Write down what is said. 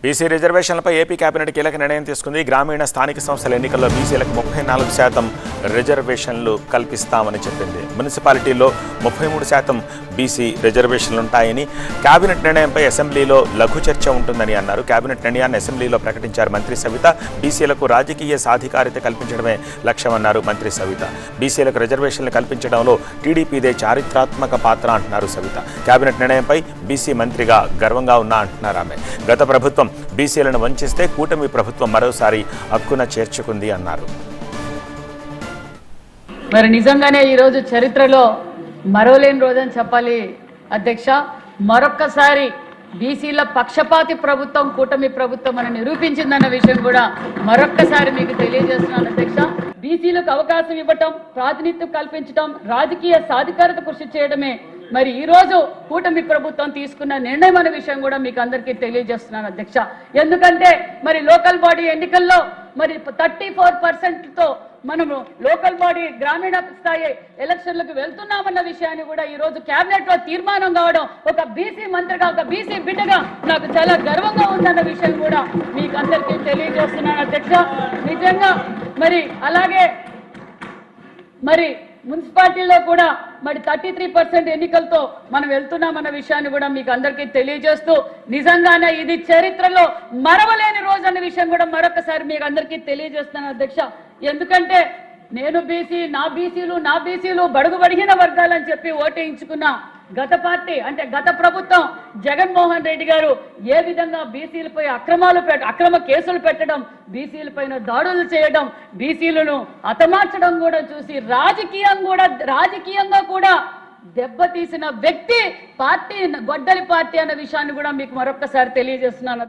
BC రిజర్వేషన్లపై AP cabinet కీలక నిర్ణయం తీసుకుంది. గ్రామీణ స్థానిక సంస్థల ఎన్నికల్లో బీసీలకు 34% రిజర్వేషన్లు కల్పిస్తామని చెప్పింది. మున్సిపాలిటీల్లో 33% బీసీ రిజర్వేషన్లుంటాయని, కేబినెట్ నిర్ణయంపై అసెంబ్లీలో లఘు చర్చ ఉంటుందని అన్నారు. కేబినెట్ నిర్ణయాన్ని అసెంబ్లీలో ప్రకటించారు మంత్రి సవిత. బీసీలకు రాజకీయ సాధికారిత కల్పించడమే లక్ష్యమన్నారు మంత్రి సవిత. బీసీలకు రిజర్వేషన్లు కల్పించడంలో టీడీపీదే చారిత్రాత్మక పాత్ర అంటున్నారు సవిత. కేబినెట్ నిర్ణయంపై బీసీ మంత్రిగా గర్వంగా ఉన్నా అంటున్నారు ఆమె. గత ప్రభుత్వం బీసీలను వంచిస్తే కూటమి ప్రభుత్వం మరోసారి హక్కున చేర్చుకుంది అన్నారు. మరి నిజంగానే ఈరోజు చరిత్రలో మరోలేని రోజని చెప్పాలి అధ్యక్ష. మరొక్కసారి బీసీల పక్షపాతి ప్రభుత్వం కూటమి ప్రభుత్వం అని నిరూపించిందన్న విషయం కూడా మరొక్కసారి మీకు తెలియజేస్తున్నాను అధ్యక్ష. బీసీలకు అవకాశం ఇవ్వటం, ప్రాతినిధ్యం కల్పించడం, రాజకీయ సాధికారత కృషి చేయడమే మరి ఈరోజు కూటమి ప్రభుత్వం తీసుకున్న నిర్ణయం అనే విషయం కూడా మీకు అందరికీ తెలియజేస్తున్నాను అధ్యక్ష. ఎందుకంటే మరి లోకల్ బాడీ ఎన్నికల్లో మరి 34%తో మనము లోకల్ బాడీ గ్రామీణ స్థాయి ఎలక్షన్లకు వెళ్తున్నామన్న విషయాన్ని కూడా ఈ రోజు కేబినెట్ లో తీర్మానం కావడం ఒక బీసీ మంత్రిగా, ఒక బీసీ బిడ్డగా నాకు చాలా గర్వంగా ఉందన్న విషయం కూడా మీకు అందరికీ తెలియజేస్తున్నాను అధ్యక్ష. నిజంగా మరి అలాగే మరి మున్సిపాలిటీలో కూడా మరి 33% ఎన్నికలతో మనం వెళ్తున్నామన్న విషయాన్ని కూడా మీకు అందరికీ తెలియజేస్తూ నిజంగానే ఇది చరిత్రలో మరవలేని రోజు అన్న విషయం కూడా మరొకసారి మీకు అందరికీ తెలియజేస్తున్నాను అధ్యక్ష. ఎందుకంటే నేను బీసీ, నా బీసీలు బడుగు బడిగిన వర్గాలని చెప్పి ఓటేయించుకున్న గత పార్టీ అంటే గత ప్రభుత్వం జగన్మోహన్ రెడ్డి గారు ఏ విధంగా బీసీలపై అక్రమ కేసులు పెట్టడం, బీసీలపైన దాడులు చేయడం, బీసీలను హతమార్చడం కూడా చూసి రాజకీయంగా కూడా దెబ్బతీసిన వ్యక్తి పార్టీ గొడ్డలి పార్టీ అన్న విషయాన్ని కూడా మీకు మరొకసారి తెలియజేస్తున్నాను.